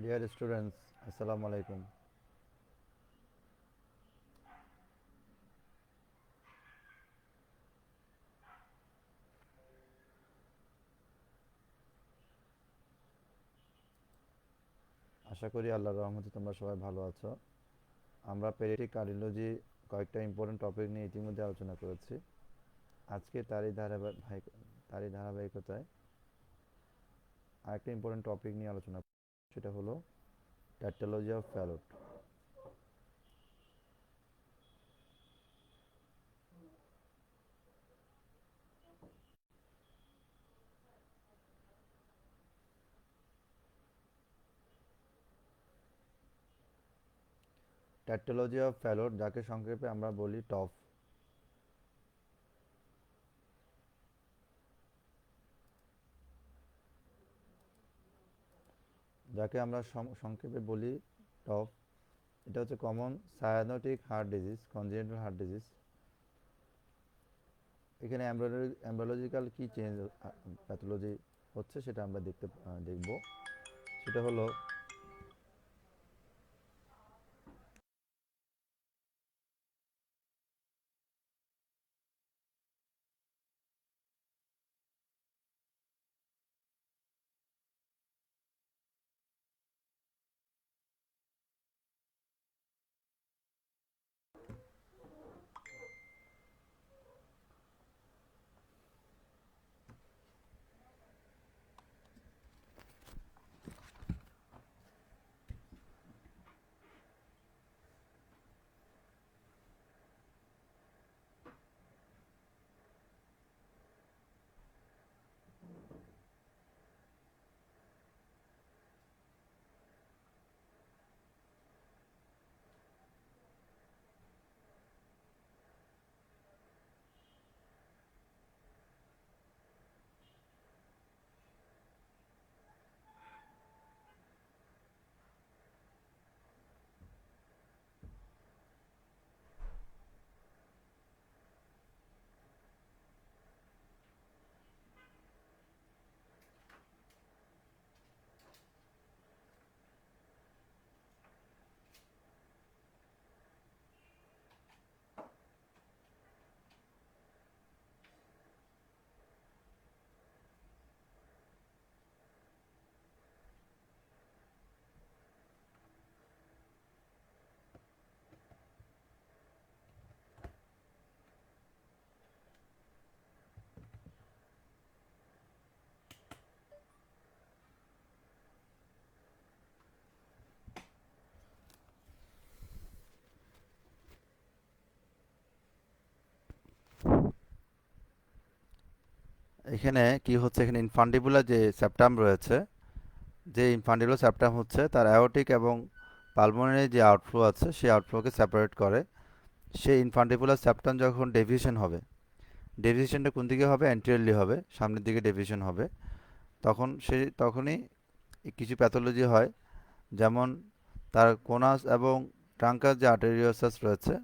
Dear students, Assalamu alaikum. আশা করি আল্লাহর রহমতে তোমরা সবাই ভালো আছো। আমরা পেরিয়াডিক কার্ডিওলজি কয়েকটা ইম্পর্টেন্ট টপিক নিয়ে ইতিমধ্যে আলোচনা করেছি। আজকে তারই ধারাবাহিকতায় আরেকটা ইম্পর্টেন্ট টপিক নিয়ে আলোচনা করব। সেটা হলো tautology of Fallot. Tautology of Fallot, যাকে সংক্ষেপে আমরা বলি টফ। যাকে আমরা সংক্ষেপে বলি টফ। এটা হচ্ছে common cyanotic heart disease, congenital heart disease. এখানে এমব্রিওলজিক্যাল কি চেঞ্জ প্যাথোলজি হচ্ছে সেটা আমরা দেখব। সেটা হলো এখানে কি হচ্ছে, এখানে ইনফান্ডিবুলার যে সেপ্টাম রয়েছে, যে ইনফান্ডিবুলার সেপ্টাম হচ্ছে তার অ্যাওর্টিক এবং পালমোনারি যে আউটফ্লো আছে সেই আউটফ্লোকে সেপারেট করে। সেই ইনফান্ডিবুলার সেপ্টাম যখন ডেভিয়েশন হবে, ডেভিয়েশনটা কোন দিকে হবে? অ্যান্টিরিয়রলি হবে, সামনের দিকে ডেভিয়েশন হবে। তখনই কিছু প্যাথোলজি হয়, যেমন তার কোনাস এবং ট্রাঙ্কাস যে আর্টেরিওসাস রয়েছে,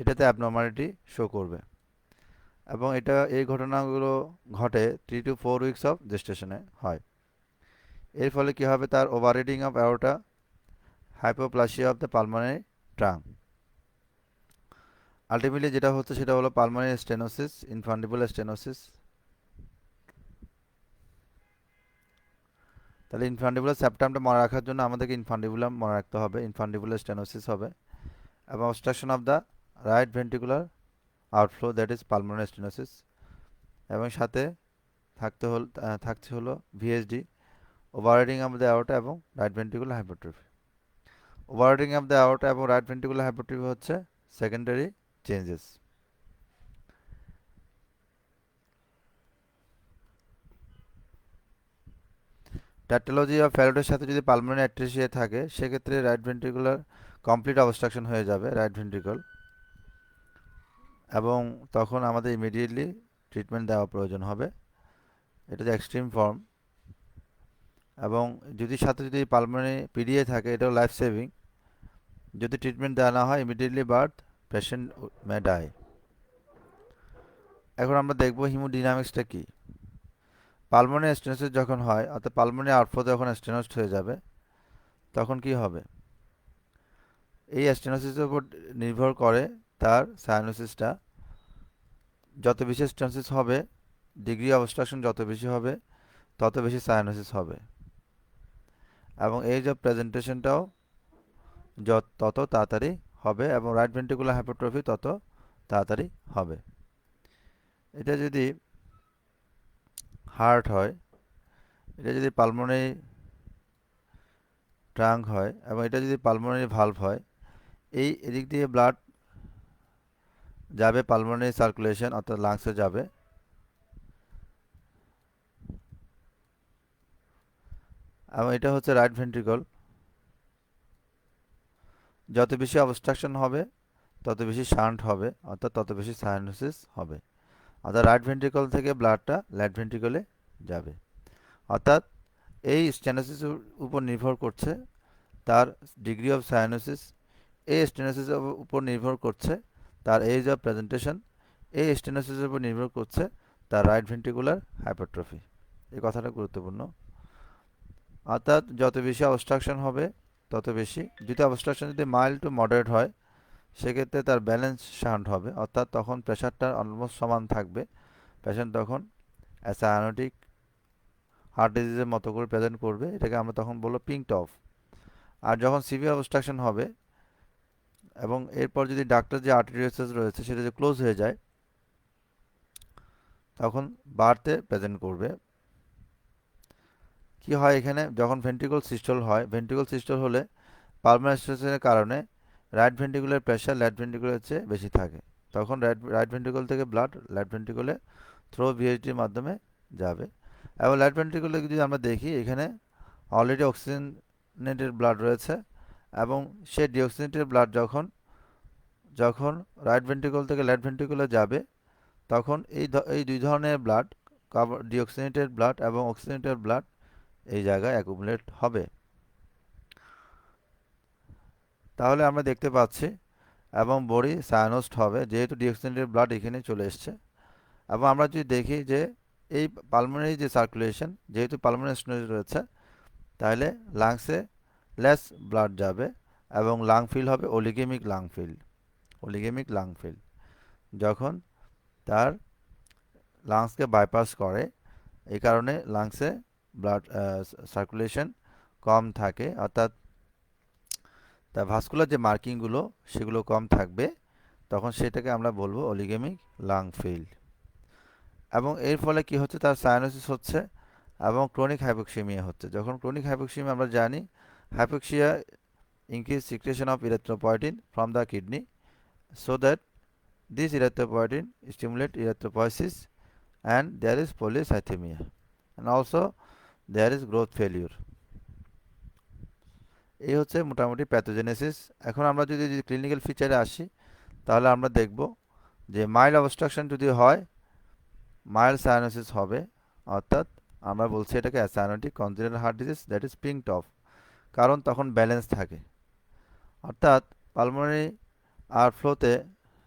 এটাতে অ্যাবনর্মালিটি শো করবে। এবং এই ঘটনাগুলো ঘটে 3 to 4 উইকস অফ জেস্টেশনে হয়। এর ফলে কি হবে? তার over reading of aorta, hypoplasia of the pulmonary trunk. Ultimately যেটা হচ্ছে সেটা হলো পালমোনারি স্টেনোসিস, ইনফান্ডিবুলার স্টেনোসিস। তাহলে ইনফান্ডিবুলার সেপ্টামটা মনে রাখার জন্য আমাদেরকে ইনফান্ডিবুলাম মনে রাখতে হবে। ইনফান্ডিবুলার স্টেনোসিস হবে এবং obstruction of the right ventricular outflow, that is pulmonary stenosis. এবং সাথে থাকছে হলো VSD, overriding of the aorta এবং right ventricular hypertrophy. Overriding of the aorta এবং রাইট ভেন্ট্রিকুলার হাইপারট্রফি হচ্ছে সেকেন্ডারি চেঞ্জেস। ট্যাটোলজি অফ ফ্যালোডের সাথে যদি পালমোনারি অ্যাট্রেসিয়া থাকে, সেক্ষেত্রে রাইট ভেন্ট্রিকুলার কমপ্লিট অবস্ট্রাকশন হয়ে যাবে, রাইট ভেন্ট্রিকল। এবং তখন আমাদের ইমিডিয়েটলি ট্রিটমেন্ট দেওয়া প্রয়োজন হবে। এটা যে এক্সট্রিম ফর্ম। এবং যদি পালমোনারি পিডিএ থাকে, এটাও লাইফ সেভিং। যদি ট্রিটমেন্ট দেওয়া না হয়, ইমিডিয়েটলি বার্থ পেশেন্ট মে ডাই। এখন আমরা দেখব হিমোডিনামিক্সটা কি। পালমোনারি স্টেনোসিস যখন হয়, অর্থাৎ পালমোনারি আউটফ্লো যখন স্টেনোসড হয়ে যাবে, তখন কি হবে? এই স্টেনোসিসের উপর নির্ভর করে তার সাইনোসিসটা। যত বেশি স্টেনোসিস হবে, ডিগ্রি অবস্ট্রাকশন যত বেশি হবে, তত বেশি সাইনোসিস হবে, এবং এই যে প্রেজেন্টেশনটাও তত তাড়াতাড়ি হবে, এবং রাইট ভেন্ট্রিকুলার হাইপারট্রফি তত তাড়াতাড়ি হবে। এটা যদি হার্ট হয়, এটা যদি পালমোনারি ট্রাঙ্ক হয়, এবং এটা যদি পালমোনারি ভালভ হয়, এই এদিক দিয়ে ব্লাড যাবে, পালমোনারি সার্কুলেশন অর্থাৎ লাংসে যাবে, এবং এটা হচ্ছে রাইট ভেন্ট্রিকল। যত বেশি অবস্ট্রাকশন হবে, তত বেশি শান্ট হবে, অর্থাৎ তত বেশি সাইনোসিস হবে। অর্থাৎ রাইট ভেন্ট্রিকল থেকে ব্লাডটা লেফট ভেন্ট্রিকলে যাবে। অর্থাৎ এই স্টেনোসিসের উপর নির্ভর করছে তার ডিগ্রি অফ সাইনোসিস, এই স্টেনোসিসের উপর নির্ভর করছে তার এজ অফ প্রেজেন্টেশন, এই স্টেনোসিসের উপর নির্ভর করছে তার রাইট ভেন্ট্রিকুলার হাইপারট্রফি। এই কথাটা গুরুত্বপূর্ণ। অর্থাৎ যত বেশি অবস্ট্রাকশন হবে, তত বেশি, যদি অবস্ট্রাকশন যদি মাইল্ড টু মডারেট হয়, সেক্ষেত্রে তার ব্যালেন্স শান্ট হবে, অর্থাৎ তখন প্রেশারটা অলমোস্ট সমান থাকবে। পেশেন্ট তখন সায়ানোটিক হার্ট ডিজিজের মতো করে প্রেজেন্ট করবে, এটাকে আমরা তখন বলবো পিঙ্ক টফ। আর যখন সিভিয়ার অবস্ট্রাকশন হবে এবং এরপর যদি ডাক্তার যে আর্টেরিওসিস রয়েছে সেটা যদি ক্লোজ হয়ে যায়, তখন বার্থে প্রেজেন্ট করবে। কি হয় এখানে, যখন ভেন্ট্রিকল সিস্টল হয়, ভেন্ট্রিকল সিস্টল হলে পালমোনারি স্টেনোসিসের কারণে right ventricular pressure left ventricular চেয়ে বেশি থাকে, তখন রাইট ভেন্ট্রিকল থেকে ব্লাড লেফট ভেন্ট্রিকুলে থ্রো ভিএইচডির মাধ্যমে যাবে। এবং লেফট ভেন্ট্রিকুলে যদি আমরা দেখি, এখানে অলরেডি অক্সিজেনেটেড ব্লাড রয়েছে, এবং সেই ডিঅক্সিজেনেটেড ব্লাড যখন যখন রাইট ভেন্ট্রিকল থেকে লেফট ভেন্ট্রিকুলে যাবে, তখন এই দুই ধরনের ব্লাড, ডিঅক্সিজেনেটেড ব্লাড এবং অক্সিজেনেটেড ব্লাড, এই জায়গায় অ্যাকুমুলেট হবে। তাহলে আমরা দেখতে পাচ্ছি, এবং বডি সায়ানোসড হবে, যেহেতু ডিঅক্সিজেনেটেড ব্লাড এখানে চলে এসছে। এবং আমরা যদি দেখি যে এই পালমোনারি যে সার্কুলেশন, যেহেতু পালমোনারি স্টেনোসিস রয়েছে, তাহলে লাংসে লেস ব্লাড যাবে, এবং লাং ফিল হবে অলিগেমিক লাং ফিল। অলিগেমিক লাং ফিল যখন তার লাংসকে বাইপাস করে, এই কারণে লাংসে ব্লাড সার্কুলেশন কম থাকে, অর্থাৎ তার ভাস্কুলার যে মার্কিংগুলো সেগুলো কম থাকবে, তখন সেটাকে আমরা বলবো অলিগেমিক লাং ফিল। এবং এর ফলে কি হচ্ছে, তার সায়ানোসিস হচ্ছে এবং ক্রনিক হাইপোক্সিমিয়া হচ্ছে। যখন ক্রনিক হাইপোক্সিমিয়া, আমরা জানি hypoxia increase secretion of erythropoietin from the kidney, so that this erythropoietin stimulate erythropoiesis, and there is polycythemia, and also there is growth failure. এই হচ্ছে মোটামুটি প্যাথোজেনেসিস। এখন আমরা যদি ক্লিনিক্যাল ফিচারে আসি, তাহলে আমরা দেখব যে মাইল্ড অবস্ট্রাকশন যদি হয়, মাইল্ড সায়ানোসিস হবে, অর্থাৎ আমরা বলছি এটাকে acyanotic congenital heart disease, that is pink TOF, কারণ তখন ব্যালেন্স থাকে। অর্থাৎ পালমোনারি আর ফ্লোতে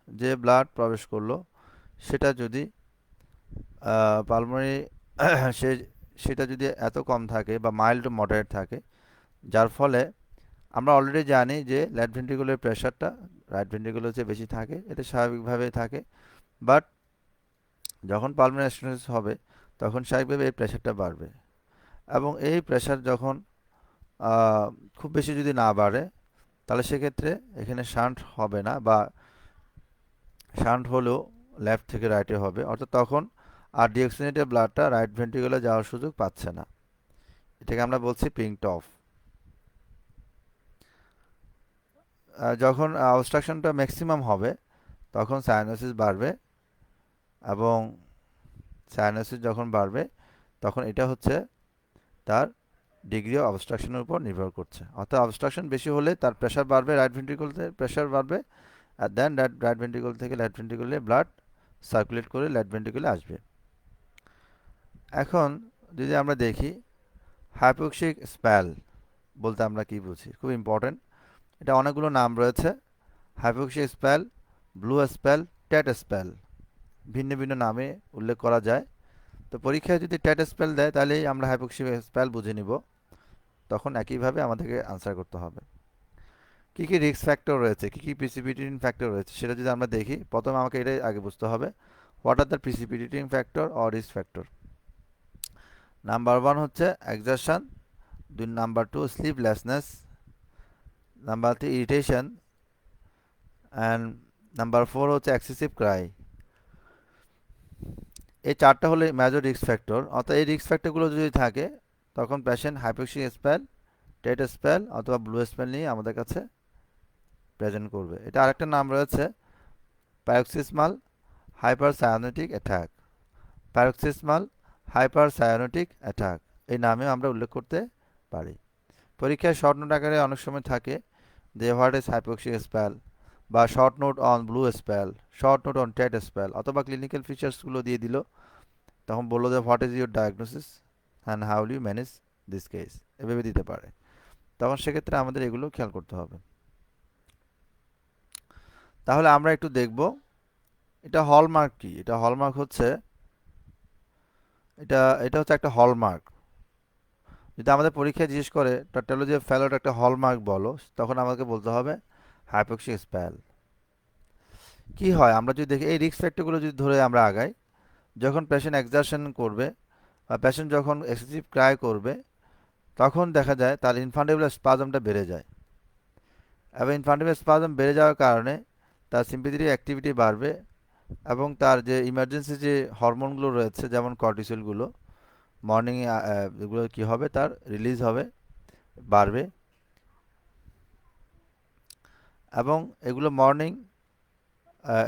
যে ব্লাড প্রবেশ করলো, সেটা যদি পালমোনারি সে সেটা যদি এত কম থাকে বা মাইল্ড টু মডারেট থাকে, যার ফলে আমরা অলরেডি জানি যে লেফট ভেন্ট্রিকুলার প্রেশারটা রাইট ভেন্ট্রিকুলার চেয়ে বেশি থাকে, এটা স্বাভাবিকভাবেই থাকে। বাট যখন পালমোনারি স্টেনোসিস হবে, তখন স্বাভাবিকভাবে এই প্রেশারটা বাড়বে, এবং এই প্রেশার যখন খুব বেশি যদি না বাড়ে, তাহলে সেক্ষেত্রে এখানে শান্ট হবে না, বা শান্ট হলেও লেফট থেকে রাইটে হবে, অর্থাৎ তখন আর ডিঅক্সিজেনেটেড ব্লাডটা রাইট ভেন্ট্রিকুলে যাওয়ার সুযোগ পাচ্ছে না। এটাকে আমরা বলছি পিঙ্ক টফ। যখন অবস্ট্রাকশনটা ম্যাক্সিমাম হবে, তখন সায়ানোসিস বাড়বে, এবং সায়ানোসিস যখন বাড়বে, তখন এটা হচ্ছে তার ডিগ্রি অফ অবস্ট্রাকশনের উপর নির্ভর করছে। অর্থাৎ অবস্ট্রাকশন বেশি হলে তার প্রেশার বাড়বে, রাইট ভেন্ট্রিকুলতে প্রেশার বাড়বে, আর দেন রাইট ভেন্ট্রিকুল থেকে লেফট ভেন্ট্রিকুলে ব্লাড সার্কুলেট করে লেফট ভেন্ট্রিকুলে আসবে। এখন যদি আমরা দেখি হাইপোক্সিক স্প্যাল বলতে আমরা কি বুঝি, খুব ইম্পর্টেন্ট। এটা অনেকগুলো নাম রয়েছে, হাইপোক্সিক স্প্যাল, ব্লু স্প্যাল, টেট স্প্যাল, ভিন্ন ভিন্ন নামে উল্লেখ করা যায়। তো পরীক্ষায় যদি ট্যাট স্পেল দেয় তাহলেই আমরা হাইপোক্সিয়া স্পেল বুঝে নিব, তখন একইভাবে আমাদেরকে আনসার করতে হবে। কী কী রিস্ক ফ্যাক্টর রয়েছে, কী কী প্রিসিপিটেটিং ফ্যাক্টর রয়েছে সেটা যদি আমরা দেখি, প্রথমে আমাকে এটাই আগে বুঝতে হবে, what are the precipitating factor or risk factor. Number 1 হচ্ছে exertion, number 2 sleeplessness, number 3 irritation, and number 4 হচ্ছে এক্সেসিভ ক্রাই। এই চারটা হলো মেজর রিস্ক ফ্যাক্টর। অর্থাৎ এই রিস্ক ফ্যাক্টরগুলো যদি থাকে তখন patient hypoxia spell, TET spell অথবা ব্লু স্পেল নিয়ে আমাদের কাছে প্রেজেন্ট করবে। এটা আরেকটা নাম রয়েছে প্যারক্সিসমাল হাইপারসায়ানোটিক অ্যাটাক। প্যারক্সিসমাল হাইপারসায়ানোটিক অ্যাটাক এই নামেও আমরা উল্লেখ করতে পারি। পরীক্ষায় শর্ট নোট আকারে অনেক সময় থাকে যে হোয়াট ইজ হাইপোক্সিয়া স্পেল, বা short note on blue spell, short note on tet spell, অথবা ক্লিনিক্যাল ফিচার্সগুলো দিয়ে দিল, তখন বললো যে what is your diagnosis and how do you manage this case, এভাবে দিতে পারে। তখন সেক্ষেত্রে আমাদের এগুলো খেয়াল করতে হবে। তাহলে আমরা একটু দেখব এটা হলমার্ক কি। এটা হলমার্ক হচ্ছে, এটা এটা হচ্ছে একটা হলমার্ক। যদি আমাদের পরীক্ষায় জিজ্ঞেস করে ট্যাটোলজি অফ ফেলোর একটা হলমার্ক বলো, তখন আমাকে বলতে হবে হাইপোক্সিয়া স্পেল। কি হয় আমরা যদি দেখি এই রিস্ক ফ্যাক্টরগুলো যদি ধরে আমরা আগাই, যখন পেশেন্ট এক্সারশন করবে বা পেশেন্ট যখন এক্সেসিভ ক্রাই করবে, তখন দেখা যায় তার ইনফান্ডিবুলার স্পাজমটা বেড়ে যায়, এবং ইনফান্ডিবুলার স্পাজম বেড়ে যাওয়ার কারণে তার সিম্পেথেটিক অ্যাক্টিভিটি বাড়বে, এবং তার যে ইমার্জেন্সি যে হরমোনগুলো রয়েছে যেমন কর্টিসলগুলো মর্নিংয়ে এগুলো কী হবে, তার রিলিজ হবে, বাড়বে, এবং এগুলো মর্নিং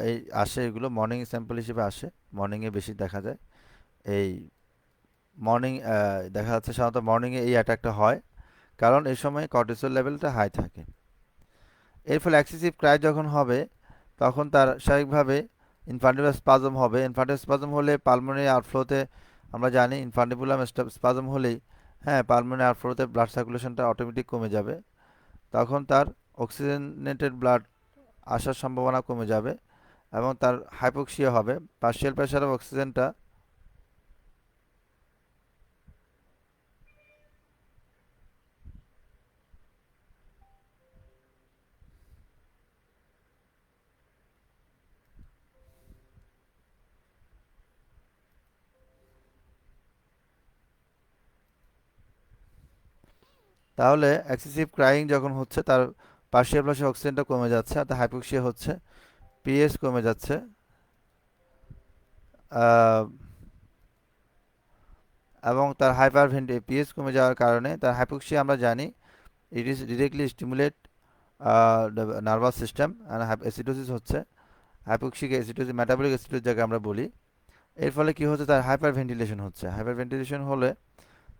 এই আসে, এগুলো মর্নিং স্যাম্পল হিসেবে আসে, মর্নিংয়ে বেশি দেখা যায়। এই মর্নিং দেখা যাচ্ছে সাধারণত মর্নিংয়ে এই অ্যাটাকটা হয়, কারণ এই সময় কর্টিসল লেভেলটা হাই থাকে। এর ফলে এক্সেসিভ ক্রাই যখন হবে তখন তার স্বাভাবিকভাবে ইনফান্ডিবুলার স্পাজম হবে। ইনফান্ডিবুলার স্পাজম হলে পালমোনারি আউটফ্লোতে আমরা জানি ইনফান্ডিবুলার স্পাজম হলেই হ্যাঁ পালমোনারি আউটফ্লোতে ব্লাড সার্কুলেশনটা অটোমেটিক কমে যাবে, তখন তার অক্সিজেনেটেড ব্লাড আসার সম্ভাবনা কমে যাবে, এবং তার হাইপোক্সিয়া হবে। পার্শিয়াল প্রেশার অফ অক্সিজেনটা তাহলে এক্সেসিভ ক্রাইং যখন হচ্ছে তার পার্শিয়াল প্রেশার অক্সিজেনটা কমে যাচ্ছে, অর্থাৎ হাইপোক্সিয়া হচ্ছে, পিএস কমে যাচ্ছে, এবং তার পিএস কমে যাওয়ার কারণে তার হাইপোক্সিয়া আমরা জানি it is directly stimulate nervous system, আর অ্যাসিডোসিস হচ্ছে হাইপোক্সিক অ্যাসিডোসিস, মেটাবলিক অ্যাসিডোসিস যাকে আমরা বলি। এর ফলে কি হচ্ছে, তার হাইপার ভেন্টিলেশন হচ্ছে। হাইপার ভেন্টিলেশন হলে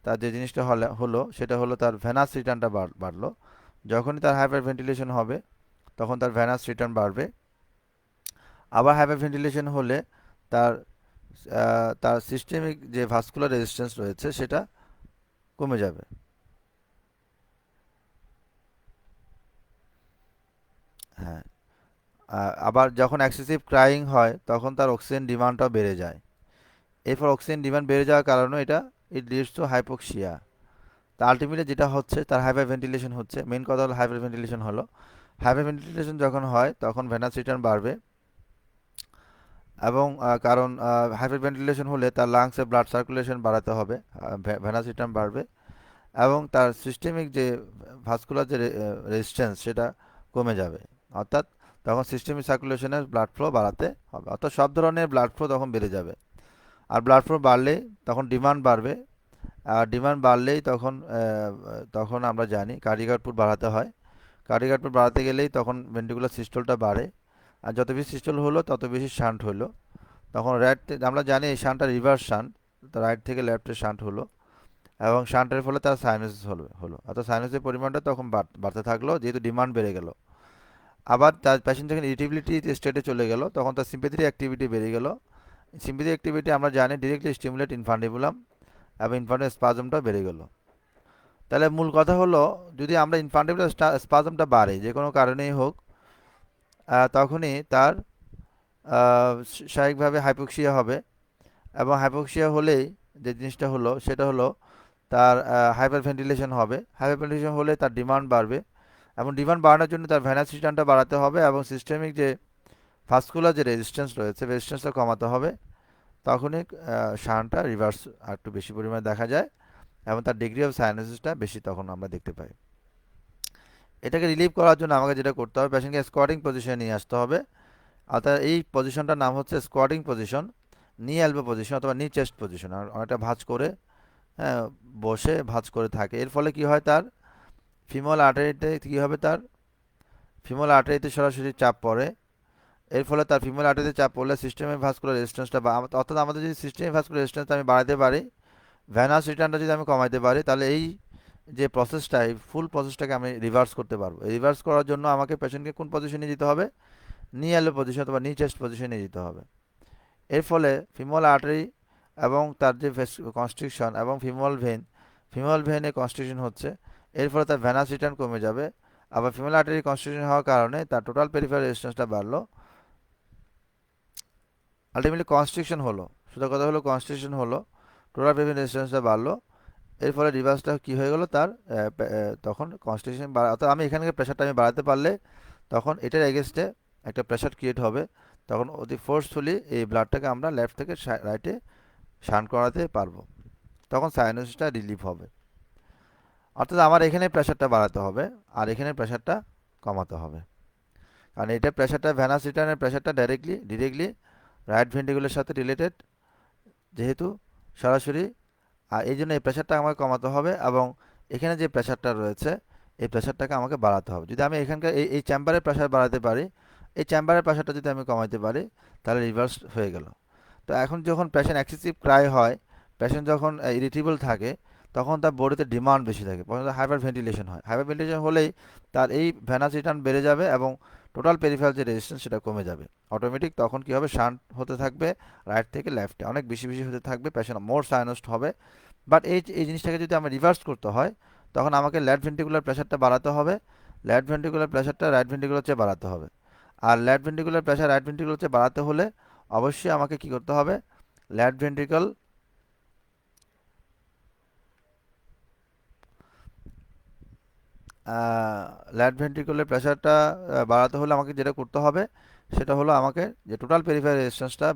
তার যে জিনিসটা হলো সেটা হলো তার ভেনাস রিটার্নটা বাড়লো। যখনই তার হাইপার ভেন্টিলেশন হবে তখন তার ভেনাস রিটার্ন বাড়বে। আবার হাইপার ভেন্টিলেশন হলে তার তার সিস্টেমিক যে ভাস্কুলার রেজিস্ট্যান্স রয়েছে সেটা কমে যাবে। হ্যাঁ, আবার যখন এক্সেসিভ ক্রাইং হয় তখন তার অক্সিজেন ডিমান্ডটাও বেড়ে যায়। এরপর অক্সিজেন ডিমান্ড বেড়ে যাওয়ার কারণে ইট লিডস টু হাইপোক্সিয়া। তা আলটিমেটলি যেটা হচ্ছে তার হাইপার ভেন্টিলেশন হচ্ছে। মেন কথা হলো হাইপার ভেন্টিলেশন হলো, হাইপার ভেন্টিলেশন যখন হয় তখন ভেনাস রিটার্ন বাড়বে, এবং কারণ হাইপার ভেন্টিলেশন হলে তার লাংসে ব্লাড সার্কুলেশন বাড়াতে হবে, ভেনাস রিটার্ন বাড়বে, এবং তার সিস্টেমিক যে ভাস্কুলার যে রেজিস্ট্যান্স সেটা কমে যাবে। অর্থাৎ তখন সিস্টেমিক সার্কুলেশনের ব্লাড ফ্লো বাড়াতে হবে, অর্থাৎ সব ধরনের ব্লাড ফ্লো তখন বেড়ে যাবে। আর ব্লাড ফ্লো বাড়লে তখন ডিমান্ড বাড়বে, আর ডিমান্ড বাড়লেই তখন আমরা জানি কার্ডিয়াক আউটপুট বাড়াতে হয়। কার্ডিয়াক আউটপুট বাড়াতে গেলেই তখন ভেন্ট্রিকুলার সিস্টলটা বাড়ে, আর যত বেশি সিস্টল হলো তত বেশি শান্ট হলো। তখন আমরা জানি এই শান্টটা রিভার্স শান্ট, রাইট থেকে লেফটে শান্ট হলো, এবং শান্টের ফলে তার সাইনোসিস হলো, অর্থাৎ সাইনোসিসের পরিমাণটা তখন বাড়তে থাকলো যেহেতু ডিমান্ড বেড়ে গেল। আবার তার পেশেন্ট যখন ইরিটেবিলিটি স্টেটে চলে গেল তখন তার সিম্পেথেটিক অ্যাক্টিভিটি বেড়ে গেল। সিম্পেথেটিক অ্যাক্টিভিটি আমরা জানি ডিরেক্টলি স্টিমুলেট ইনফান্ডিবুলাম, এবং ইনফান্ডিবুলার স্পাজমটা বেড়ে গেল। তাহলে মূল কথা হলো যদি আমরা ইনফান্টিবুলার স্পাজমটা বাড়ে যে কোনো কারণেই হোক, তখনই তার স্বাভাবিকভাবে হাইপোক্সিয়া হবে, এবং হাইপোক্সিয়া হলেই যে জিনিসটা হলো সেটা হলো তার হাইপার ভেন্টিলেশন হবে। হাইপার ভেন্টিলেশন হলে তার ডিমান্ড বাড়বে এবং ডিমান্ড বাড়ানোর জন্য তার ভেনাস রিটার্নটা বাড়াতে হবে এবং সিস্টেমিক যে ভাস্কুলার যে রেজিস্ট্যান্স রয়েছে রেজিস্ট্যান্সটা কমাতে হবে। তখনই শানটা রিভার্স আর একটু বেশি পরিমাণে দেখা যায় এবং তার ডিগ্রি অফ সাইনোসিসটা বেশি তখন আমরা দেখতে পাই। এটাকে রিলিভ করার জন্য আমাকে যেটা করতে হবে, পেশেন্টকে স্কোয়াটিং পজিশনে নিয়ে আসতে হবে। অর্থাৎ এই পজিশনটার নাম হচ্ছে স্কোয়াটিং পজিশন, নি এলবো পজিশন অথবা নি চেস্ট পজিশন। আর অনেকটা ভাঁজ করে, হ্যাঁ, বসে ভাঁজ করে থাকে। এর ফলে কি হয়, তার ফিমোরাল আর্টারিতে কি হবে, তার ফিমোরাল আর্টারিতে সরাসরি চাপ পড়ে। এর ফলে তার ফিমোরাল আর্টারিতে চাপ পড়লে সিস্টেমিক ভাস্কুলার রেজিস্ট্যান্সটা অর্থাৎ আমাদের যদি সিস্টেমিক ভাস্কুলার রেজিস্ট্যান্সটা আমি বাড়াতে পারি, ভেনাস রিটার্নটা যদি আমি কমাইতে পারি, তাহলে এই যে প্রসেসটা, এই ফুল প্রসেসটাকে আমি রিভার্স করতে পারবো। রিভার্স করার জন্য আমাকে পেশেন্টকে কোন পজিশনে যেতে হবে, নি এলবো পজিশন অথবা নি চেস্ট পজিশনে যেতে হবে। এর ফলে ফিমোরাল আর্টারি এবং তার যে কনস্ট্রিকশন এবং ফিমোরাল ভেনে কনস্ট্রিকশন হচ্ছে, এর ফলে তার ভেনাস রিটার্ন কমে যাবে। আবার ফিমোরাল আর্টারি কনস্ট্রিকশন হওয়ার কারণে তার টোটাল পেরিফেরাল রেজিস্ট্যান্সটা বাড়লো। আলটিমেটলি কনস্ট্রিকশন হলো, শুধু কথা হলো কনস্ট্রিকশন হলো, টোটাল পেরিফেরাল রেজিস্ট্যান্সটা বাড়লো। এর ফলে রিভার্সটা কী হয়ে গেলো, তার তখন কনস্ট্রিকশন বাড়া, অর্থাৎ আমি এখানে প্রেশারটা আমি বাড়াতে পারলে তখন এটার এগেনস্টে একটা প্রেশার ক্রিয়েট হবে। তখন অতি ফোর্সফুলি এই ব্লাডটাকে আমরা লেফট থেকে রাইটে শান্ট করাতে পারবো। তখন সাইনোসিসটা রিলিফ হবে। অর্থাৎ আমার এখানে প্রেশারটা বাড়াতে হবে আর এখানে প্রেশারটা কমাতে হবে, কারণ এটা প্রেশারটা ভেনাস রিটার্নের প্রেশারটা ডিরেক্টলি রাইট ভেন্ট্রিকুলের সাথে রিলেটেড, যেহেতু সরাসরি। আর এই জন্য এই প্রেশারটা আমাকে কমাতে হবে এবং এখানে যে প্রেশারটা রয়েছে এই প্রেশারটাকে আমাকে বাড়াতে হবে। যদি আমি এখানকার এই চেম্বারের প্রেশার বাড়াতে পারি, এই চেম্বারের প্রেশারটা যদি আমি কমাতে পারি, তাহলে রিভার্স হয়ে গেল। তো এখন যখন পেশেন্ট এক্সেসিভ ক্রাই হয়, পেশেন্ট যখন ইরিটেবল থাকে, তখন তার বডিতে ডিমান্ড বেশি থাকে, হাইপার ভেন্টিলেশন হয়। হাইপার ভেন্টিলেশন হলেই তার এই ভেনাস রিটার্ন বেড়ে যাবে এবং টোটাল পেরিফেরাল যে রেজিস্ট্যান্স সেটা কমে যাবে অটোমেটিক। তখন কী হবে, শান্ট হতে থাকবে রাইট থেকে লেফটে, অনেক বেশি বেশি হতে থাকবে, পেশেন্ট মোর সাইনোসড হবে। বাট এই জিনিসটাকে যদি আমার রিভার্স করতে হয়, তখন আমাকে লেফট ভেন্ট্রিকুলার প্রেশারটা বাড়াতে হবে, লেফট ভেন্ট্রিকুলার প্রেশারটা রাইট ভেন্ট্রিকুলার চেয়ে বাড়াতে হবে। আর left ventricular pressure right ventricular চেয়ে বাড়াতে হলে অবশ্যই আমাকে কি করতে হবে, লেফট ভেন্ট্রিকল লেফট ভেন্ট্রিকুলার প্রেশারটা বাড়াতে হলে আমাকে যেটা করতে হবে সেটা হলো আমাকে যে টোটাল পেরিফেরাল রেজিস্ট্যান্সটা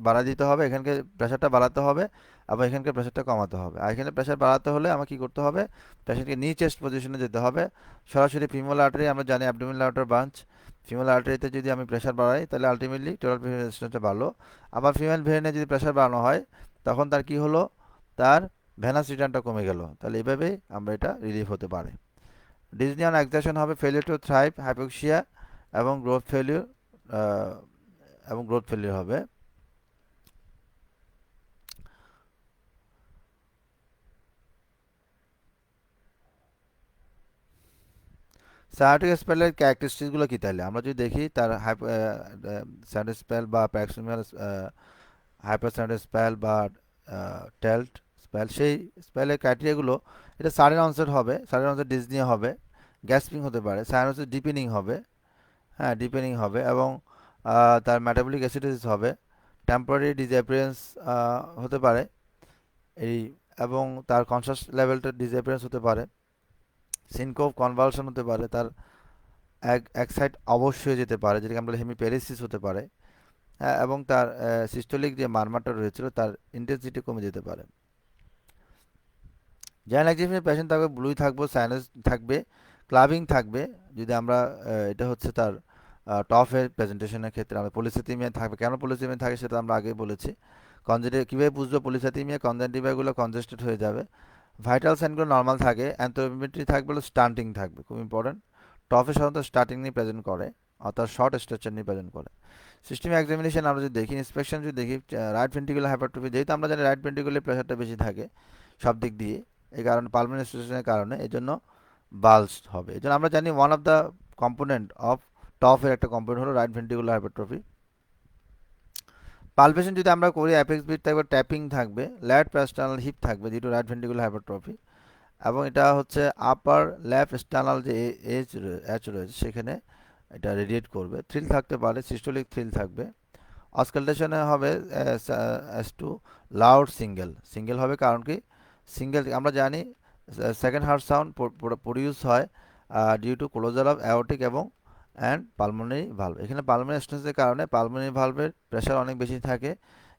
বাড়ায় দিতে হবে। এখানকে প্রেশারটা বাড়াতে হবে এবং এখানকার প্রেশারটা কমাতে হবে। আর এখানে প্রেশার বাড়াতে হলে আমাকে কী করতে হবে, পেশেন্টকে নি চেস্ট পজিশনে যেতে হবে। সরাসরি ফিমোরাল আর্টারি, আমরা জানি অ্যাবডোমিনাল আউটার ব্রাঞ্চ, ফিমেল আর্টারিতে যদি আমি প্রেশার বাড়াই তাহলে আলটিমেটলি টোটাল পেরিফেরাল রেজিস্ট্যান্সটা বাড়লো। আবার ফিমেল ভেনে যদি প্রেশার বাড়ানো হয়, তখন তার কি হলো, তার ভেনাস রিটার্নটা কমে গেল। তাহলে এইভাবেই আমরা এটা রিলিফ হতে পারে। ডিসনি অন এক্সারশন হবে ফেলিওর টু থ্রাইভ, হাইপোক্সিয়া এবং গ্রোথ ফেলিওর হবে। সায়াটিক স্পেলের ক্যারেক্টারিস্টিক্সগুলো কী, তাহলে আমরা যদি দেখি তার সায়াটিক স্পেল বা প্যাক্সিমিয়াল হাইপারসায়াটিক স্পেল বা টেল্ট স্পেল, সেই স্পেলের ক্রাইটেরিয়াগুলো, এটা সাডেন অনসেট হবে, সাডেন অনসেট ডিসনিয়া হবে, গ্যাসপিং হতে পারে, সায়ানোসিস ডিপেনিং হবে, হ্যাঁ ডিপেনিং হবে, এবং তার মেটাবলিক অ্যাসিডোসিস হবে, টেম্পোরারি ডিসঅ্যাপিয়ারেন্স হতে পারে এই, এবং তার কনসাস লেভেলটা ডিসঅ্যাপিয়ারেন্স হতে পারে, সিনকোপ কনভালশন হতে পারে, তার এক সাইড অবশ্যই যেতে পারে যেটাকে আমরা হেমিপ্যারেসিস হতে পারে, হ্যাঁ, এবং তার সিস্টোলিক যে মারমারটা রয়েছিল তার ইন্টেন্সিটি কমে যেতে পারে। জয়েন্ট অ্যাক্টিভেশন পেশেন্ট থাকবে, ব্লুই থাকবে, সাইনাস থাকবে, ক্লাবিং থাকবে। যদি আমরা এটা হচ্ছে তার টফের প্রেজেন্টেশনের ক্ষেত্রে আমরা পলিসিথিমিয়া থাকবে। কেন পলিসিথিমিয়া থাকে সেটা আমরা আগেই বলেছি। কীভাবে বুঝবো পলিসিথিমিয়া, কনজেন্টিভাগুলো কনজেস্টেড হয়ে যাবে, ভাইটাল সাইনগুলো নর্মাল থাকে, অ্যান্থ্রোপিমেট্রি থাকবে, স্টান্টিং থাকবে, খুব ইম্পর্টেন্ট। টফে সাধারণত স্টার্টিং নিয়ে প্রেজেন্ট করে, অর্থাৎ শর্ট স্ট্রাকচার নিয়ে প্রেজেন্ট করে। সিস্টেমিক এক্সামিনেশন আমরা যদি দেখি, ইন্সপেকশন যদি দেখি, রাইট ভেন্ট্রিকুলার হাইপারট্রফি, যেহেতু আমরা জানি রাইট ভেন্ট্রিকুলার প্রেশারটা বেশি থাকে সব দিক দিয়ে, এই কারণে পালমোনারি সিচুয়েশনের কারণে, এই জন্য বাল্জ হবে। এই জন্য আমরা জানি one of the component of টফের একটা কম্পোনেন্ট হলো রাইট ভেন্ট্রিকুলার হাইপারট্রফি। পালপেশন যদি আমরা করি, অ্যাপেক্স বিট থাকবে, ট্যাপিং থাকবে, ল্যাট প্যাস্টার্নাল হিপ থাকবে যেটা রাইট ভেন্ট্রিকুলার হাইপারট্রফি, এবং এটা হচ্ছে আপার ল্যাফট স্টার্নাল যে এচ রয়েছে সেখানে এটা রেডিয়েট করবে। থ্রিল থাকতে পারে, সিস্টোলিক থ্রিল থাকবে, অসকালটেশনে হবে S two loud single single হবে, কারণ কি সিঙ্গেল আমরা জানি সেকেন্ড হার্ট সাউন্ড প্রডিউস হয় due to closure of aortic এবং অ্যান্ড পালমোনারি ভালভ। এখানে পালমোনারি স্টেন্সের কারণে পালমোনারি ভালভের প্রেশার অনেক বেশি থাকে,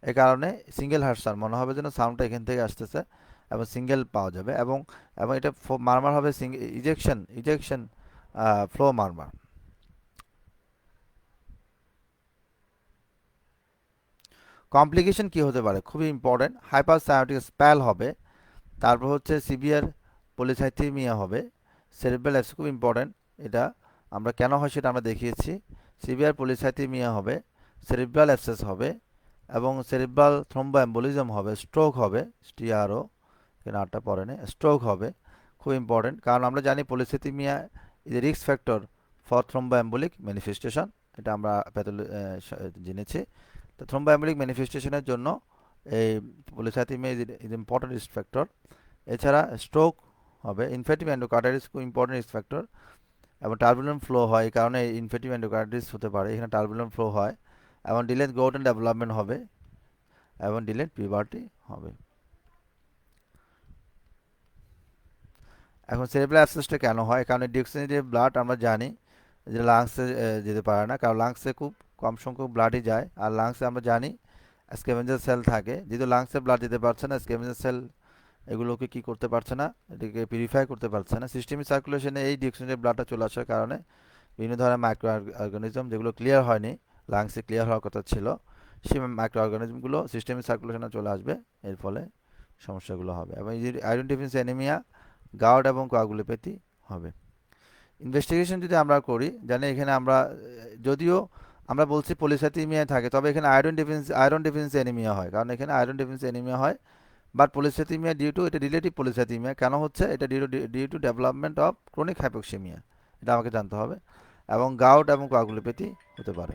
এ কারণে সিঙ্গেল হার্ট সাউন্ড মনে হবে যেন সাউন্ডটা এখান থেকে আসতেছে এবং সিঙ্গেল পাওয়া যাবে, এবং এবং এটা মারমার হবে ইজেকশন ইজেকশন ফ্লো মারমার। কমপ্লিকেশন কি হতে পারে, খুবই ইম্পর্টেন্ট, হাইপারসাইনোটিক স্প্যাল হবে, তারপর হচ্ছে সিভিয়ার পলিসাইথেমিয়া হবে, সেরিব্রাল অ্যাবসেস খুব ইম্পর্টেন্ট, এটা আমরা কেন হয় সেটা আমরা দেখিয়েছি। সিভিয়ার পলিসাইথেমিয়া হবে, সেরিব্রাল অ্যাবসেস হবে, এবং সেরিব্রাল থ্রোম্বোএম্বোলিজম হবে, স্ট্রোক হবে, স্টিআরও এখানে আটটা পড়ে নেই, স্ট্রোক হবে, খুব ইম্পর্টেন্ট, কারণ আমরা জানি polycythaemia is a risk factor for thromboembolic manifestation, এটা আমরা জেনেছি। তো থ্রোম্বোএম্বোলিক ম্যানিফেস্টেশনের জন্য এই polycythaemia is important risk factor. এছাড়া স্ট্রোক হবে, ইনফেক্টিভ এন্ডোকার্ডাইটিস খুব ইম্পর্টেন্ট রিস্ক ফ্যাক্টর, এবং টার্বুলেন্ট ফ্লো হয়, এই কারণে ইনফেক্টিভ এন্ডোকার্ডাইটিস হতে পারে, এখানে টার্বুলেন্ট ফ্লো হয়, এবং ডিলেড গ্রোথ অ্যান্ড ডেভেলপমেন্ট হবে, এবং ডিলেড পিউবার্টি হবে। এখন সেরিব্রাল অ্যাবসেসটা কেন হয়, কারণ ডিঅক্সিজেনেটেড ব্লাড আমরা জানি যে লাংসে যেতে পারে না, কারণ লাংসে খুব কম সংখ্যক ব্লাডই যায়, আর লাংসে আমরা জানি স্ক্যাভেঞ্জার সেল থাকে, যেহেতু লাংসে ব্লাড যেতে পারছে না, স্ক্যাভেঞ্জার সেল এগুলোকে কি করতে পারছে না, এটাকে পিউরিফাই করতে পারছে না, সিস্টেমিক সার্কুলেশনে এই ডিঅক্সিজেনেটেড ব্লাডটা চলে আসার কারণে বিভিন্ন ধরনের মাইক্রো অর্গানিজম যেগুলো ক্লিয়ার হয়নি, লাংসে ক্লিয়ার হওয়ার কথা ছিল, সেই মাইক্রো অর্গানিজমগুলো সিস্টেমিক সার্কুলেশনে চলে আসবে, এর ফলে সমস্যাগুলো হবে, এবং এই যে আয়রন ডেফিসিয়েন্সি অ্যানিমিয়া, গাউট এবং কোয়াগুলোপ্যাথি হবে। ইনভেস্টিগেশন যদি আমরা করি, জানি এখানে আমরা যদিও আমরা বলছি পলিসাইথেমিয়া থাকে, তবে এখানে আয়রন ডেফিসিয়েন্সি অ্যানিমিয়া হয়, কারণ এখানে আয়রন ডেফিসিয়েন্সি অ্যানিমিয়া হয়, বাট পলিসাইথেমিয়া ডিউ টু, এটা রিলেটিভ পলিসাইথেমিয়া কেন হচ্ছে, এটা due to development of chronic hypoxaemia, এটা আমাকে জানতে হবে, এবং গাউট এবং কোয়াগুলোপ্যাথি হতে পারে।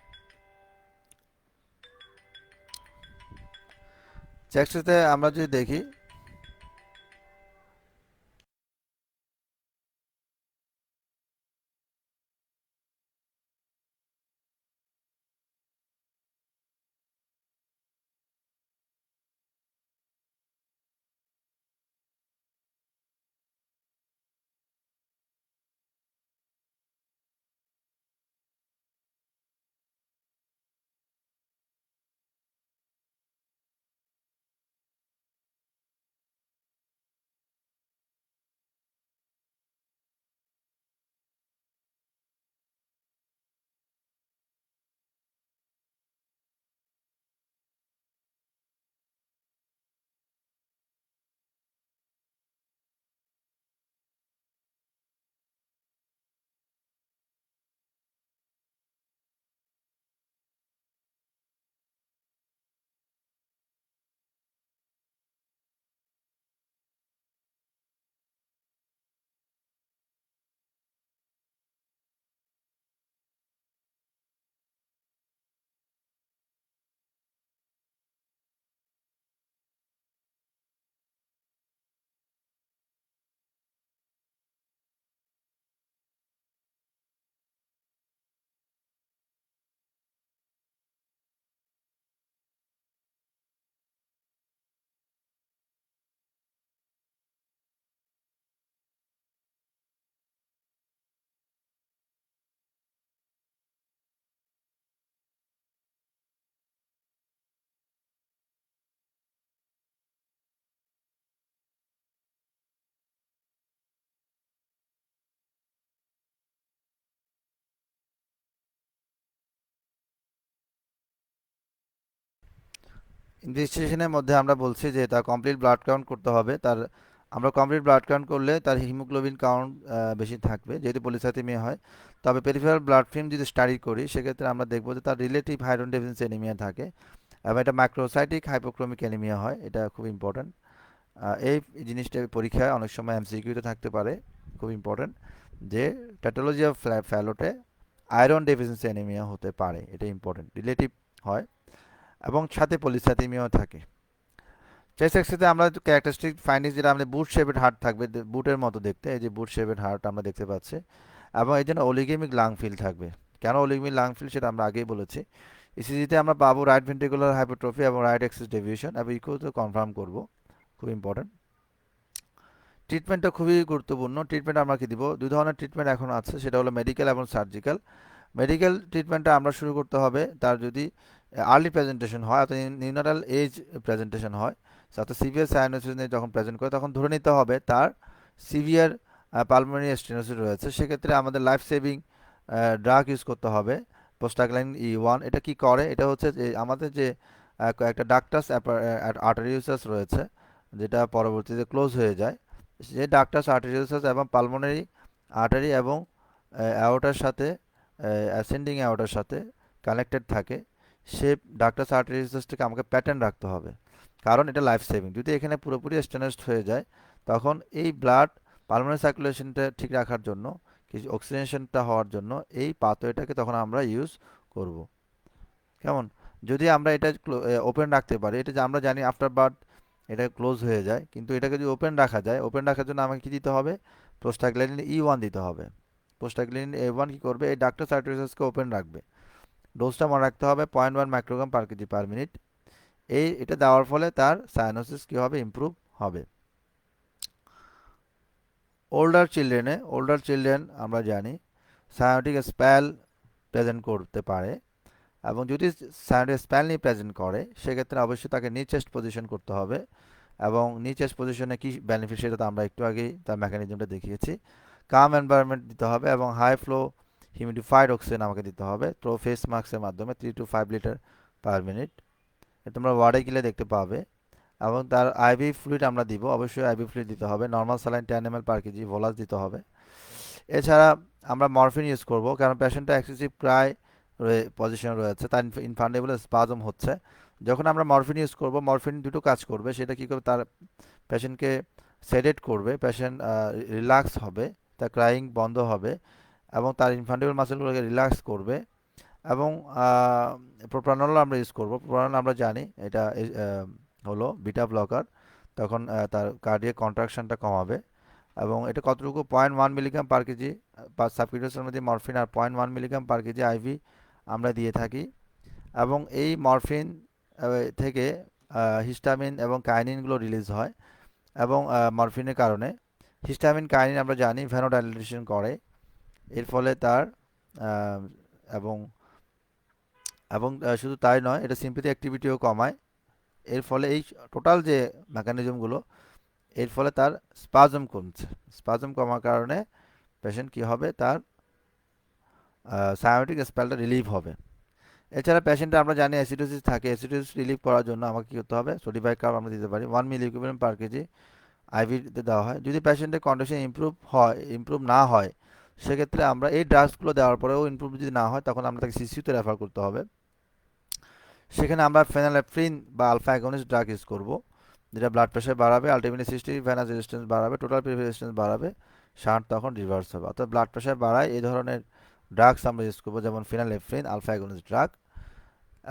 চেকসেতে আমরা যদি দেখি, ইনভেস্টিগেশনের মধ্যে আমরা বলছি যে তার কমপ্লিট ব্লাড কাউন্ট করতে হবে, তার আমরা কমপ্লিট ব্লাড কাউন্ট করলে তার হিমোগ্লোবিন কাউন্ট বেশি থাকবে যেহেতু পলিসাইথেমিয়া হয়। তবে পেরিফেরাল ব্লাড ফিল্ম যদি স্টাডি করি সেক্ষেত্রে আমরা দেখব যে তার রিলেটিভ আয়রন ডেফিসিয়েন্সি অ্যানিমিয়া থাকে, এবং এটা ম্যাক্রোসাইটিক হাইপোক্রোমিক অ্যানিমিয়া হয়, এটা খুব ইম্পর্ট্যান্ট। এই জিনিসটা পরীক্ষায় অনেক সময় এমসিকিউতে থাকতে পারে, খুব ইম্পর্ট্যান্ট, যে প্যাথোলজি অফ ফ্যালোটে আয়রন ডেফিসিয়েন্সি অ্যানিমিয়া হতে পারে, এটা ইম্পর্ট্যান্ট, রিলেটিভ হয়, এবং সাথে পলিসাইথেমিয়াও থাকে। চেস্ট এক্সরেতে আমরা ক্যারেক্টারিস্টিক ফাইন্ডিংস যেটা আমাদের বুট শেপেড হার্ট থাকবে, বুটের মতো দেখতে, এই যে বুট শেপেড হার্ট আমরা দেখতে পাচ্ছি, এবং এই জন্য অলিগেমিক লাং ফিল থাকবে। কেন অলিগেমিক লাং ফিল সেটা আমরা আগেই বলেছি, ইসিজিতে আমরা পাবো রাইট ভেন্ট্রিকুলার হাইপারট্রফি এবং রাইট এক্সিস ডেভিয়েশন এবং ইকো তো কনফার্ম করব, খুব ইম্পর্টেন্ট। ট্রিটমেন্টটা খুবই গুরুত্বপূর্ণ। ট্রিটমেন্ট আমরা কি দিব, দুই ধরনের ট্রিটমেন্ট এখন আছে, সেটা হলো মেডিকেল এবং সার্জিক্যাল। মেডিকেল ট্রিটমেন্টটা আমরা শুরু করতে হবে তার যদি আর্লি প্রেজেন্টেশন হয়, অর্থাৎ নিউনাটাল এজ প্রেজেন্টেশন হয়, অর্থাৎ সিভিয়ার সাইনোসিস নিয়ে যখন প্রেজেন্ট করে তখন ধরে নিতে হবে তার সিভিয়ার পালমোনারি স্টেনোসিস রয়েছে। সেক্ষেত্রে আমাদের লাইফ সেভিং ড্রাগ ইউজ করতে হবে, প্রোস্টাগ্ল্যান্ডিন E1। এটা কি করে, এটা হচ্ছে যে আমাদের যে একটা ডাক্টাস আর্টেরিওসাস রয়েছে, যেটা পরবর্তীতে ক্লোজ হয়ে যায়, যে ডাক্টাস আর্টেরিওসাস এবং পালমোনারি আর্টারি এবং অ্যাওর্টার সাথে, অ্যাসেন্ডিং অ্যাওর্টার সাথে কানেক্টেড থাকে, সে ডাক্টাস আর্টেরিওসাসটাকে আমাকে প্যাটার্ন রাখতে হবে, কারণ এটা লাইফ সেভিং। যদি এখানে পুরোপুরি স্টেনাইজড হয়ে যায় তখন এই ব্লাড পালমোনারি সার্কুলেশনটা ঠিক রাখার জন্য, কিছু অক্সিজেশনটা হওয়ার জন্য এই পাথওয়েটাকে তখন আমরা ইউজ করব। কেমন, যদি আমরা এটা ওপেন রাখতে পারি, এটা যে আমরা জানি আফটার বার্থ এটা ক্লোজ হয়ে যায়, কিন্তু এটাকে যদি ওপেন রাখা যায়, ওপেন রাখার জন্য আমাকে কি দিতে হবে, প্রোস্টাগ্ল্যান্ডিন E1 দিতে হবে। প্রোস্টাগ্ল্যান্ডিন E1 কি করবে, এই ডাক্টাস আর্টেরিওসাসকে ওপেন রাখবে। ডোজটা মনে রাখতে হবে 0.1 microgram per KG per minute. এটা দেওয়ার ফলে তার সাইনোসিস কি হবে, ইমপ্রুভ হবে। ওল্ডার চিলড্রেন আমরা জানি সাইনোটিক স্পেল প্রেজেন্ট করতে পারে, এবং যদি সাইনোটিক স্পেল নিয়ে প্রেজেন্ট করে সেক্ষেত্রে অবশ্যই তাকে নি চেস্ট পজিশন করতে হবে। এবং নি চেস্ট পজিশনে কি বেনিফিট সেটা তো আমরা একটু আগেই তার মেকানিজমটা দেখিয়েছি। কাম এনভায়রনমেন্ট দিতে হবে এবং হাই ফ্লো হিউমিডিফাইড অক্সিজেন আমাকে দিতে হবে থ্রো ফেস মাস্কের মাধ্যমে 3 to 5 লিটার পার মিনিট। তোমরা ওয়ার্ডে গেলে দেখতে পাবে। এবং তার আইভি ফ্লুইড আমরা দিব, অবশ্যই আইভি ফ্লুইড দিতে হবে। নর্মাল স্যালাইন 10 ml পার কেজি ভোলাস দিতে হবে। এছাড়া আমরা মরফিন ইউজ করব, কারণ পেশেন্টটা এক্সেসিভ ক্রাই পজিশন রয়েছে, তার ইনফান্ডেবল স্পাজম হচ্ছে। যখন আমরা মরফিন ইউজ করব, মরফিন দুটো কাজ করবে, সেটা কি করবে, তার পেশেন্টকে সেডেট করবে, পেশেন্ট রিল্যাক্স হবে, তার ক্রাইং বন্ধ হবে এবং তার ইনফান্ডেবল মাসেলগুলোকে রিল্যাক্স করবে। এবং প্রোপ্রানল আমরা ইউজ করব। প্রোপ্রানল আমরা জানি এটা হলো বিটা ব্লকার, তখন তার কার্ডিয়াক কন্ট্রাকশনটা কমাবে। এবং এটা কতটুকু, 0.1 মিলিগ্রাম পার কেজি সাবকিউটেনিয়াসের মধ্যে মরফিন, আর 0.1 মিলিগ্রাম পার কেজি আইভি আমরা দিয়ে থাকি। এবং এই মরফিন থেকে হিস্টামিন এবং কাইনিনগুলো রিলিজ হয়, এবং মরফিনের কারণে হিস্টামিন কাইনিন আমরা জানি ভ্যানোডাইলেশন করে, এর ফলে তার আহ, এবং এবং শুধু তাই নয়, এটা সিম্পেথি অ্যাক্টিভিটিও কমায়। এর ফলে এই টোটাল যে মেকানিজমগুলো, এর ফলে তার স্পাজম কমছে। স্পাজম কমার কারণে পেশেন্ট কি হবে, তার সাইনোটিক স্পেলটা রিলিভ হবে। এছাড়া পেশেন্টে আমরা জানি অ্যাসিডোসিস থাকে, অ্যাসিডোসিস রিলিভ করার জন্য আমাকে কী করতে হবে, সোডিফাইড কার্ব আমরা দিতে পারি 1 মিলি ইকুইভ্যালেন্ট পার কেজি আইভিতে দেওয়া হয়। যদি পেশেন্টের কন্ডিশন ইমপ্রুভ না হয়, সেক্ষেত্রে আমরা এই ড্রাগসগুলো দেওয়ার পরেও ইমপ্রুভ যদি না হয়, তখন আমরা তাকে সিসিউতে রেফার করতে হবে। সেখানে আমরা ফেনালেফ্রিন বা আলফা অ্যাগনিস্ট ড্রাগ ইউজ করব, যেটা ব্লাড প্রেশার বাড়াবে, আলটিমেটলি সিস্টিক ভেনাস রেজিস্ট্যান্স বাড়াবে, টোটাল পিভি রেজিস্ট্যান্স বাড়াবে, শান্ট তখন রিভার্স হবে। অর্থাৎ ব্লাড প্রেশার বাড়ায় এই ধরনের ড্রাগস আমরা ইউজ করবো, যেমন ফেনালেফ্রিন, আলফা অ্যাগনিস্ট ড্রাগ।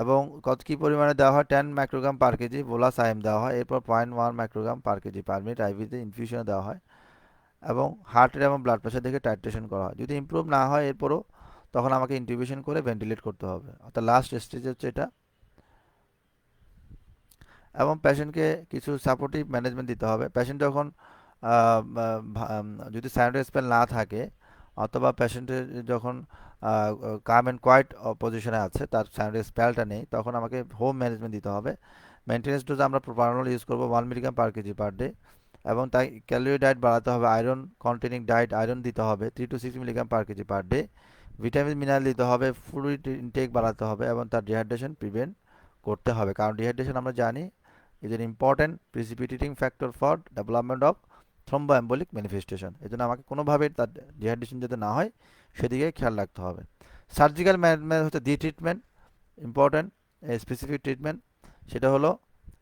এবং কী পরিমাণে দেওয়া হয়, 10 microgram per KG bolus IM দেওয়া হয়, এরপর 0.1 microgram per KG per minute আইভিতে ইনফিউশনে দেওয়া হয়। এবং হার্ট রেট এবং ব্লাড প্রেশার দেখে টাইট্রেশন করা হয়। যদি ইমপ্রুভ না হয় এরপরও, তখন আমাকে ইন্টিউবেশন করে ভেন্টিলেট করতে হবে, অর্থাৎ লাস্ট স্টেজ হচ্ছে এটা। এবং পেশেন্টকে কিছু সাপোর্টিভ ম্যানেজমেন্ট দিতে হবে। পেশেন্ট যখন যদি সাইনোটিক স্পেল না থাকে, অথবা পেশেন্টের যখন কাম অ্যান্ড কোয়াইট পজিশনে আছে, তার সাইনোটিক স্পেলটা নেই, তখন আমাকে হোম ম্যানেজমেন্ট দিতে হবে। মেনটেন্যান্স ডোজ আমরা প্রোপ্রানল ইউজ করবো 1 milligram per KG per day. এবং তাই ক্যালোরি ডায়েট বাড়াতে হবে, আয়রন কন্টেনিং ডায়েট, আয়রন দিতে হবে 3 to 6 milligram per KG per day. Vitamin mineral দিতে হবে, ফ্লুইড ইনটেক বাড়াতে হবে, এবং তার ডিহাইড্রেশন প্রিভেন্ট করতে হবে, কারণ ডিহাইড্রেশন আমরা জানি is an important precipitating factor for development of thromboembolic manifestation। এই জন্য আমাকে কোনোভাবে তার ডিহাইড্রেশন যাতে না হয় সেদিকে খেয়াল রাখতে হবে। সার্জিক্যাল ম্যানেজমেন্ট হচ্ছে দি ট্রিটমেন্ট, ইম্পর্টেন্ট স্পেসিফিক ট্রিটমেন্ট, সেটা হলো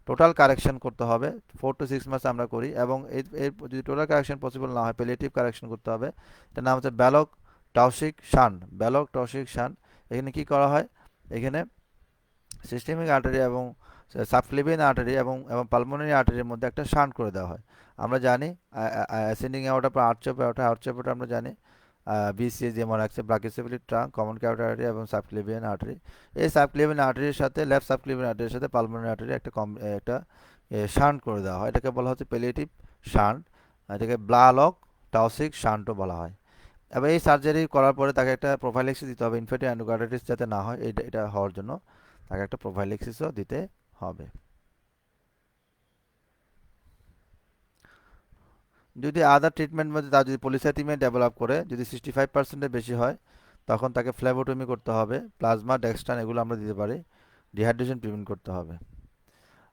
টোটাল কারেকশন করতে হবে, 4 to 6 মাস আমরা করি। এবং এর যদি টোটাল কারেকশন পসিবল না হয়, প্যালিয়েটিভ কারেকশন করতে হবে। এটার নাম হচ্ছে ব্যালক টক্সিক শান। ব্যালক টক্সিক শান, এখানে কি করা হয়, এখানে সিস্টেমিক আর্টারি এবং সাবক্লেভিয়ান আর্টারি এবং পালমোনারি আর্টারির মধ্যে একটা শান্ট করে দেওয়া হয়। আমরা জানি অ্যাসেন্ডিং অ্যাওর্টা পর arch of aorta, arch of aorta আমরা জানি বিসিএ যেমন আছে brachiocephalic trunk, common carotid artery এবং সাবক্লেভিয়ান আর্টারি। এই সাবক্লেভিয়ান আর্টারির সাথে লেফট সাবক্লেভিয়ান আর্টারির সাথে পালমোনারি আর্টারি একটা শান্ট করে দেওয়া হয়, এটাকে বলা হচ্ছে পেলিয়েটিভ শান্ট। এটাকে ব্লালক টাউসিক শান্টও বলা হয়। এবার এই সার্জারি করার পরে তাকে একটা প্রোফাইলেক্সিস দিতে হবে, ইনফেক্টিভ অ্যান্ডোকার্ডিটিস যাতে না হয়, এটা হওয়ার জন্য তাকে একটা প্রোফাইলেক্সিসও দিতে হবে। যদি আদার ট্রিটমেন্ট মধ্যে তার যদি পলিস্যাথিমিয়া ডেভেলপ করে, যদি 65%-এর বেশি হয়, তখন তাকে ফ্লেবোটমি করতে হবে, প্লাজমা ডেক্সট্রান এগুলো আমরা দিতে পারি, ডিহাইড্রেশন প্রিভেন্ট করতে হবে।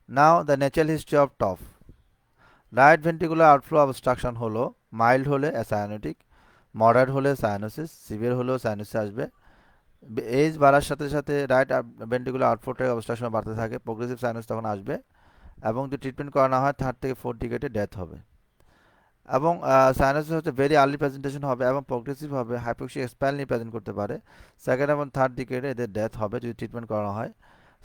Now the natural history of TOF. Right ventricular outflow obstruction হলো মাইল্ড হলে সায়ানোটিক, মডারেট হলে সায়ানোসিস, সিভিয়ার হলেও সায়ানোসিস আসবে। এজ বাড়ার সাথে সাথে রাইট ভেন্ট্রিকুলার আউটফ্লোটাই অবস্ট্রাকশন বাড়তে থাকে, প্রোগ্রেসিভ সায়ানোস তখন আসবে, এবং যদি ট্রিটমেন্ট করা না হয় 3 থেকে 4 ডিকেটে ডেথ হবে। এবং সাইনাসিস হচ্ছে ভেরি আর্লি প্রেজেন্টেশন হবে এবং প্রোগ্রেসিভ হবে, হাইপোক্সিক স্পাইল নিয়ে প্রেজেন্ট করতে পারে। সেকেন্ড এবং থার্ড ডিকেটে এদের ডেথ হবে যদি ট্রিটমেন্ট করা হয়।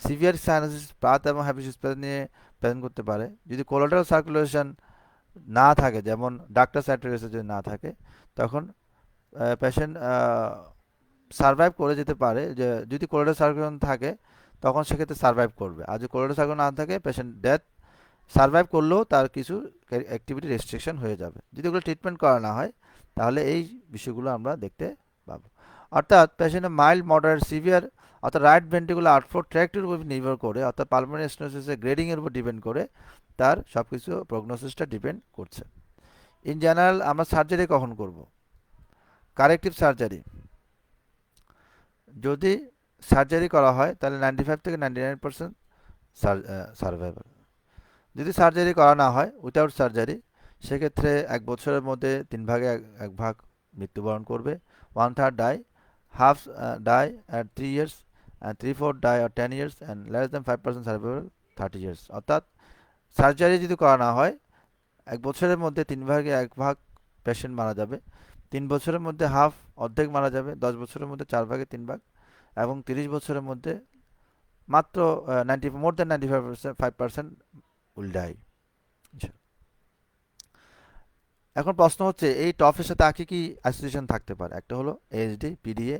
সিভিয়ার সাইনাসিস পাথ এবং হাইপোক্সিক স্পাইল নিয়ে প্রেজেন্ট করতে পারে যদি কোলাটারাল সার্কুলেশন না থাকে, যেমন ডাক্তার স্যাচুরেশন যদি না থাকে, তখন পেশেন্ট সার্ভাইভ করে যেতে পারে। যে যদি কোলাটারাল সার্কুলেশন থাকে তখন সেক্ষেত্রে সার্ভাইভ করবে, আর যদি কোলাটারাল সার্কুলেশন না থাকে পেশেন্ট ডেথ, সার্ভাইভ করলেও তার কিছু অ্যাক্টিভিটি রেস্ট্রিকশন হয়ে যাবে। যদি ওগুলো ট্রিটমেন্ট করা না হয় তাহলে এই বিষয়গুলো আমরা দেখতে পাবো। অর্থাৎ পেশেন্টের মাইল্ড, মডারেট, সিভিয়ার অর্থাৎ রাইট ভেন্ট্রিকুলার আউটফ্লো ট্র্যাক্টের উপর নির্ভর করে, অর্থাৎ পালমোনারি স্টেনোসিসের গ্রেডিংয়ের উপর ডিপেন্ড করে তার সব কিছু প্রগনোসিসটা ডিপেন্ড করছে। ইন জেনারেল আমরা সার্জারি কখন করব? কারেক্টিভ সার্জারি যদি সার্জারি করা হয় তাহলে 95 থেকে 99% সার্ভাইভাল। যদি সার্জারি করা না হয়, উইথাউট সার্জারি, সেক্ষেত্রে 1 বছরের মধ্যে 3 ভাগে এক ভাগ মৃত্যুবরণ করবে, 1/3 die, half die at 3 years, and 3/4 die or 10 years, and less than 5% survival 30 years. অর্থাৎ সার্জারি যদি করা না হয় 1 বছরের মধ্যে 3 ভাগে 1 ভাগ পেশেন্ট মারা যাবে, 3 বছরের মধ্যে হাফ অর্ধেক মারা যাবে, 10 বছরের মধ্যে 4 ভাগে 3 ভাগ, এবং 30 বছরের মধ্যে মাত্র 95% উইল ডাই। এখন প্রশ্ন হচ্ছে এই টফের সাথে আর কি কি অ্যাসোসিয়েশন থাকতে পারে? একটা হলো এএইচডি, পিডিএ,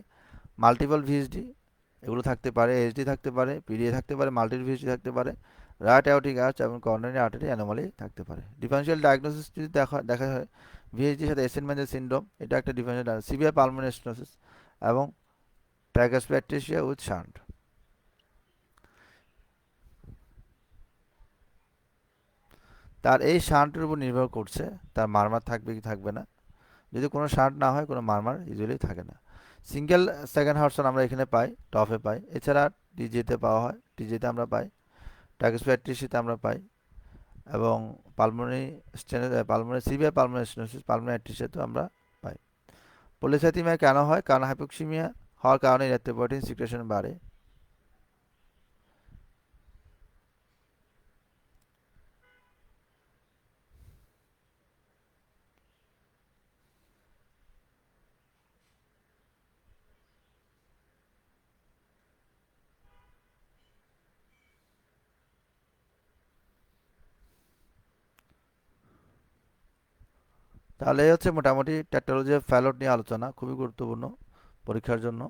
মাল্টিপল ভিএসডি, এগুলো থাকতে পারে, এএইচডি থাকতে পারে, পিডিএ থাকতে পারে, মাল্টিপল ভিএসডি থাকতে পারে, রাইট অ্যাওর্টিক আর্চ এবং করোনারি আর্টারি অ্যানোমালি থাকতে পারে। ডিফারেনশিয়াল ডায়াগনোসিস যদি দেখা হয় ভিএইচডির সাথে এসেনমেন্টের সিনড্রোম, এটা একটা ডিফারেনশিয়াল, সিভিয়ার পালমোনারি স্টেনোসিস এবং প্যাগাসপ্যাট্রিসিয়া উইথ শান্ট। তার এই শান্টের উপর নির্ভর করছে তার মারমার থাকবে কি থাকবে না। যদি কোনো শান্ট না হয় কোনো মারমার ইউজুয়ালি থাকে না। সিঙ্গেল সেকেন্ড হর্সন আমরা এখানে পাই, টফে পাই, এছাড়া টিজিতে পাওয়া হয়, টিজিতে আমরা পাই, ট্যাকিওপ্যাট্রিসিতে আমরা পাই, এবং pulmonary severe pulmonary stenosis, pulmonary অ্যাট্রিসিয়াতেও আমরা পাই। পলিস্যাথিমিয়া কেন হয়? কারণ হাইপোক্সিমিয়া হওয়ার কারণে ইরিথ্রোপয়েটিন সিক্রেশন বাড়ে। তাহলে এই হচ্ছে মোটামুটি টেট্রোলজি অফ ফ্যালট নিয়ে আলোচনা, খুবই গুরুত্বপূর্ণ পরীক্ষার জন্য।